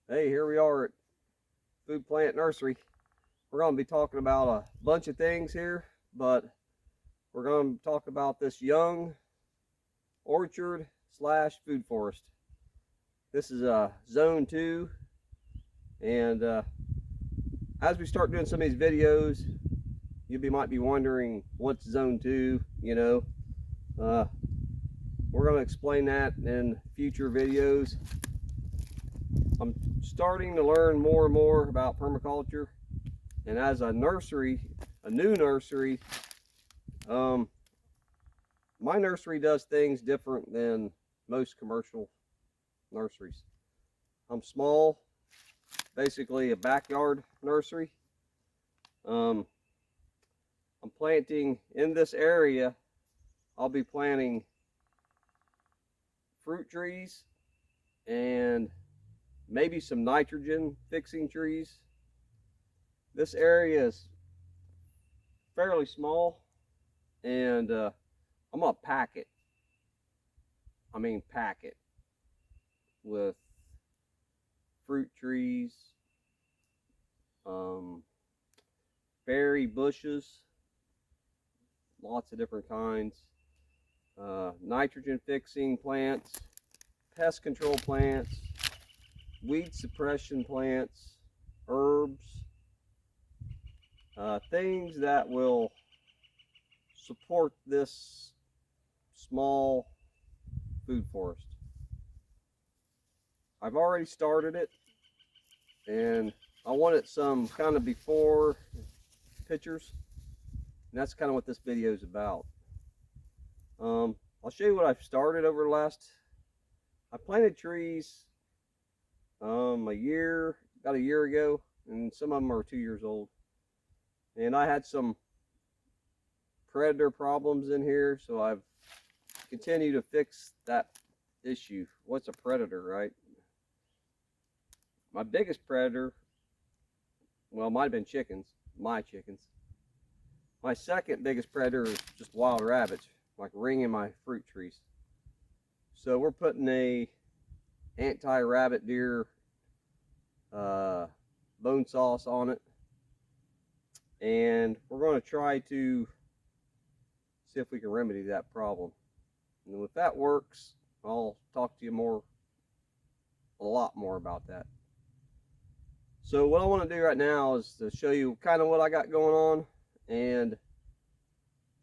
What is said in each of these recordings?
Hey, here we are at Food Plant Nursery. We're going to be talking about a bunch of things here, but we're going to talk about this young orchard slash food forest. This is zone 2, and as we start doing some of these videos, might be wondering what's zone 2. We're going to explain that in future videos. I'm starting to learn more and more about permaculture, and as a new nursery, my nursery does things different than most commercial nurseries. I'm small, basically a backyard nursery. I'm planting in this area. I'll be planting fruit trees and maybe some nitrogen fixing trees. This area is fairly small, and I'm gonna pack it. Pack it with fruit trees, berry bushes, lots of different kinds, nitrogen fixing plants, pest control plants, weed suppression plants, herbs, things that will support this small food forest. I've already started it, and I wanted some kind of before pictures, and that's kind of what this video is about. I'll show you what I've started over the last. I planted trees about a year ago, and some of them are 2 years old. And I had some predator problems in here, so I've continued to fix that issue. What's a predator, right? My biggest predator, well, might have been my chickens. My second biggest predator is just wild rabbits, like ringing my fruit trees. So we're putting a anti-rabbit deer bone sauce on it, and we're going to try to see if we can remedy that problem. And if that works, I'll talk to you a lot more about that. So what I want to do right now is to show you kind of what I got going on, and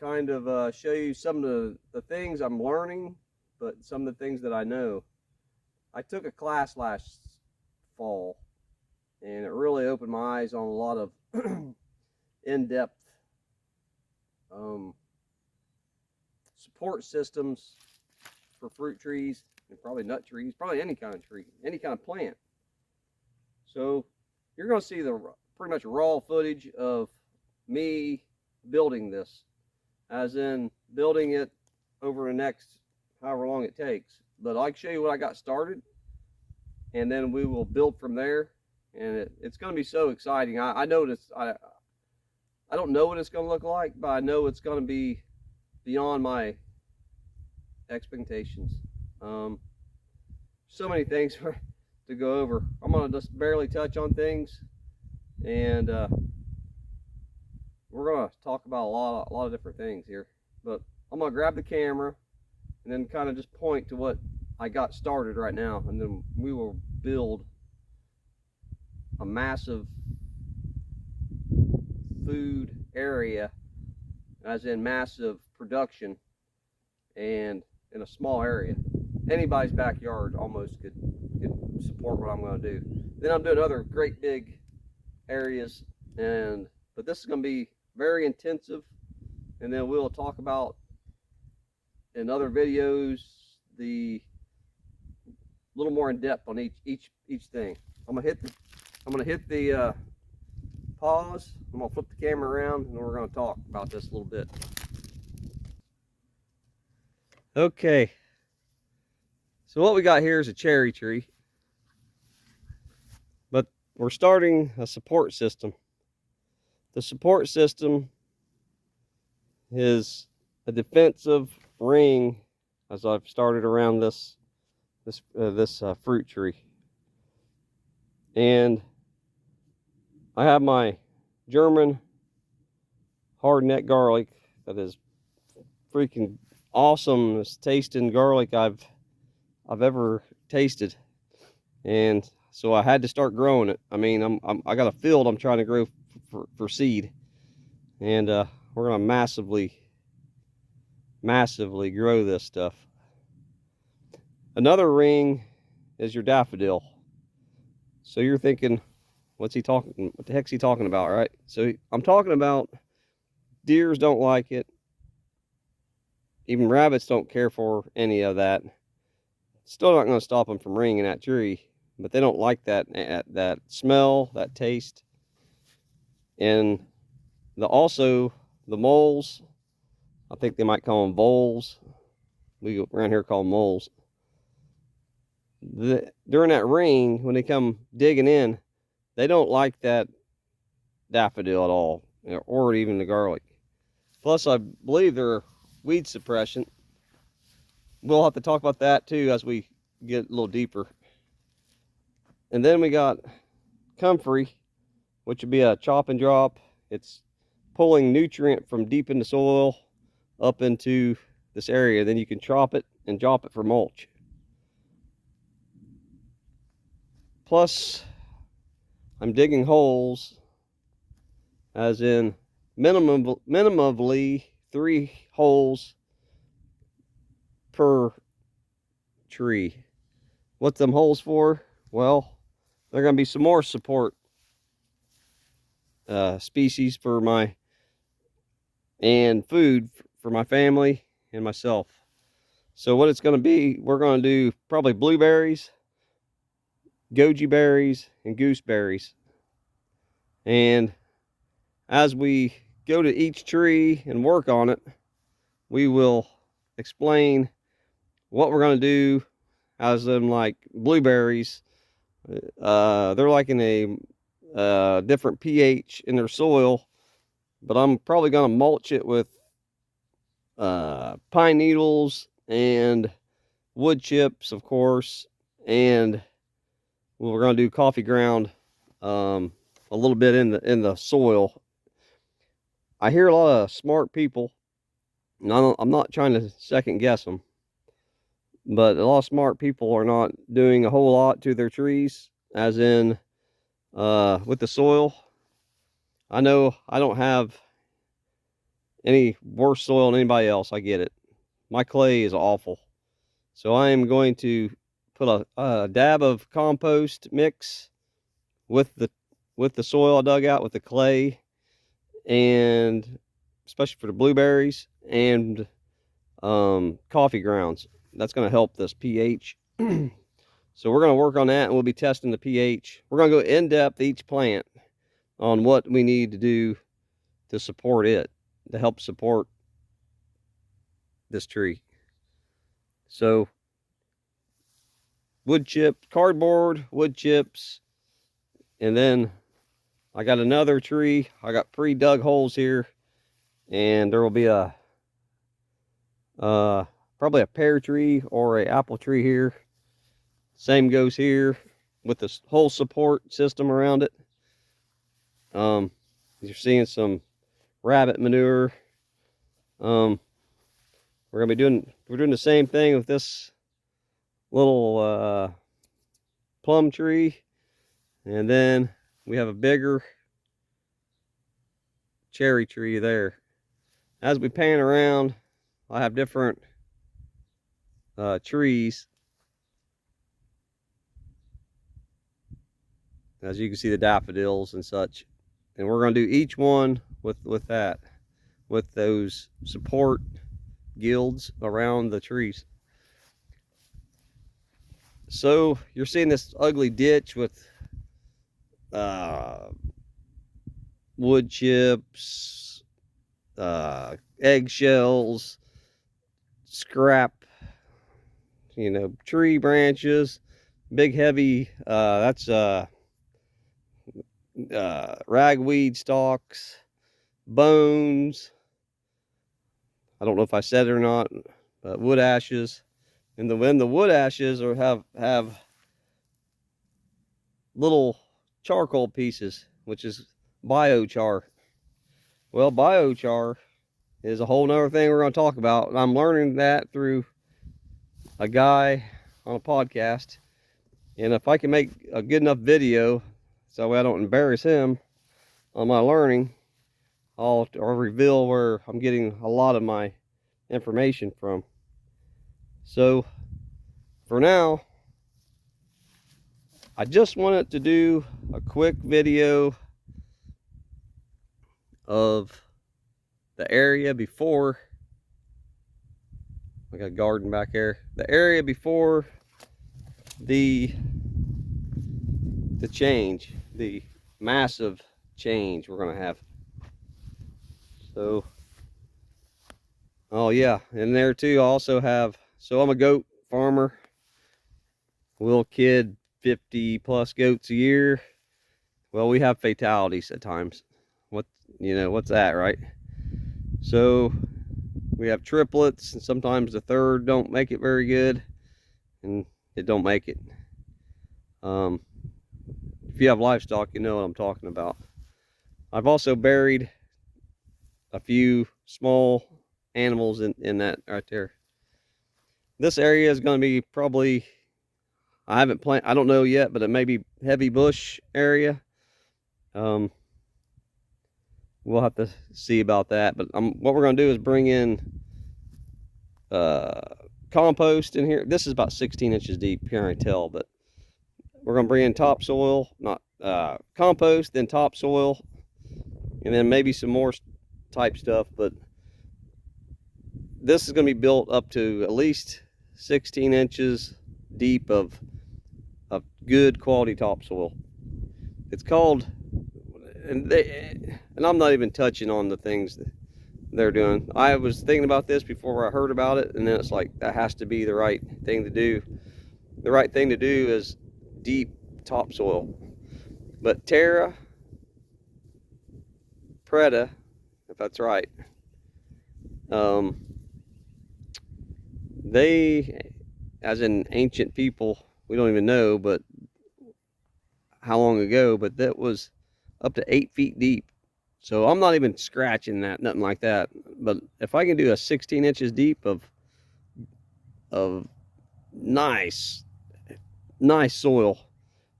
kind of show you some of the things I'm learning, but some of the things that I know. I took a class last fall, and it really opened my eyes on a lot of in-depth support systems for fruit trees, and probably nut trees, probably any kind of tree, any kind of plant. So you're going to see the pretty much raw footage of me building this, as in building it over the next however long it takes. But I'll show you what I got started, and then we will build from there. And it's going to be so exciting. I know this. I don't know what it's going to look like, but I know it's going to be beyond my expectations. So many things to go over. I'm going to just barely touch on things, and we're going to talk about a lot of different things here. But I'm going to grab the camera and then kind of just point to what I got started right now, and then we will build a massive food area, as in massive production, and in a small area. Anybody's backyard almost could support what I'm going to do. Then I'm doing other great big areas, but this is going to be very intensive, and then we'll talk about in other videos the little more in depth on each thing. I'm gonna hit the pause. I'm gonna flip the camera around, and we're gonna talk about this a little bit. Okay, so what we got here is a cherry tree, but we're starting a support system. The support system is a defensive ring, as I've started around this fruit tree. And I have my German hard neck garlic that is freaking awesome. It's tasting garlic I've ever tasted. And so I had to start growing it. I mean, I got a field I'm trying to grow for seed, and we're gonna massively grow this stuff. Another ring is your daffodil. So you're thinking, what the heck's he talking about, right? So I'm talking about deers don't like it. Even rabbits don't care for any of that. Still not going to stop them from ringing that tree, but they don't like that smell, that taste. And also the moles, I think they might call them voles. We around here call them moles. During that ring, when they come digging in, they don't like that daffodil at all, or even the garlic. Plus, I believe they're weed suppression. We'll have to talk about that too as we get a little deeper. And then we got comfrey, which would be a chop and drop. It's pulling nutrient from deep in the soil up into this area. Then you can chop it and drop it for mulch. Plus, I'm digging holes, as in minimally 3 holes per tree. What's them holes for? Well, they're going to be some more support species for and food for my family and myself. So what it's going to be, we're going to do probably blueberries, goji berries, and gooseberries. And as we go to each tree and work on it, we will explain what we're going to do. As in, like blueberries, they're like in a different pH in their soil, but I'm probably going to mulch it with pine needles and wood chips, of course, and we're going to do coffee ground a little bit in the soil. I hear a lot of smart people, and I'm not trying to second guess them, but a lot of smart people are not doing a whole lot to their trees, as in with the soil. I know I don't have any worse soil than anybody else. I get it. My clay is awful. So I am going to put a dab of compost mix with the soil I dug out with the clay, and especially for the blueberries, and coffee grounds. That's going to help this pH. So we're going to work on that, and we'll be testing the pH. We're going to go in depth each plant on what we need to do to support it, to help support this tree. So wood chips, cardboard, wood chips, and then I got another tree. I got pre-dug holes here, and there will be a probably a pear tree or a apple tree here. Same goes here with this whole support system around it. You're seeing some rabbit manure. We're doing the same thing with this little plum tree, and then we have a bigger cherry tree there. As we pan around, I have different trees. As you can see, the daffodils and such, and we're going to do each one with those support guilds around the trees. So you're seeing this ugly ditch with wood chips, eggshells, scrap, tree branches, big heavy, that's ragweed stalks, bones. I don't know if I said it or not, but wood ashes. And when the wood ashes have little charcoal pieces, which is biochar. Well, biochar is a whole nother thing we're going to talk about. I'm learning that through a guy on a podcast. And if I can make a good enough video so I don't embarrass him on my learning, I'll reveal where I'm getting a lot of my information from. So for now, I just wanted to do a quick video of the area before. I got a garden back there. The area before the change, the massive change we're gonna have. So, oh yeah, and there too I also have, so I'm a goat farmer, little kid, 50 plus goats a year. Well, we have fatalities at times. What's that, right? So we have triplets, and sometimes the third don't make it very good, and it don't make it. If you have livestock, you know what I'm talking about. I've also buried a few small animals in that right there. This area is going to be probably, I don't know yet, but it may be heavy bush area. We'll have to see about that. But what we're going to do is bring in compost in here. This is about 16 inches deep, here I tell, but we're going to bring in topsoil, not compost, then topsoil, and then maybe some more type stuff. But this is going to be built up to at least 16 inches deep of good quality topsoil. It's called, and I'm not even touching on the things that they're doing. I was thinking about this before I heard about it, and then it's like, that has to be the right thing to do. The right thing to do is deep topsoil. But Terra Preta, if that's right, they, as in ancient people, we don't even know, but how long ago, but that was up to 8 feet deep. So I'm not even scratching that, nothing like that. But if I can do a 16 inches deep of nice soil,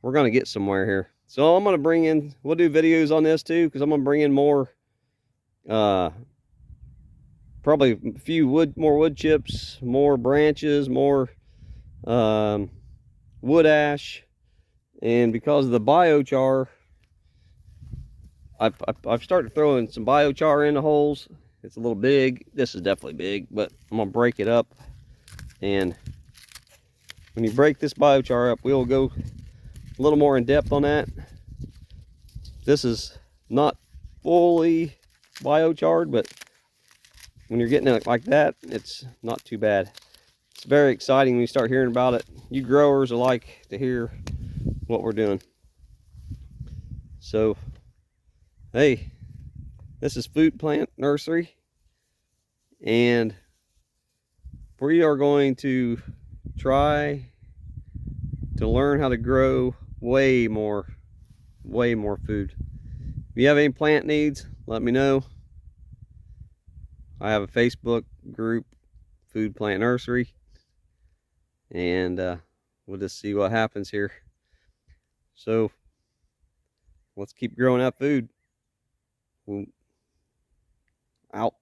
we're gonna get somewhere here. So I'm gonna bring in, we'll do videos on this too, because I'm gonna bring in more, probably a few more wood chips, more branches, more wood ash, and because of the biochar, I've started throwing some biochar in the holes. It's a little big. This is definitely big, but I'm gonna break it up. And when you break this biochar up, we'll go a little more in depth on that. This is not fully biocharred, but when you're getting it like that, it's not too bad. It's very exciting when you start hearing about it. You growers will like to hear what we're doing. So, hey, this is Food Plant Nursery, and we are going to try to learn how to grow way more food. If you have any plant needs, let me know. I have a Facebook group, Food Plant Nursery, and we'll just see what happens here. So let's keep growing that food. Out.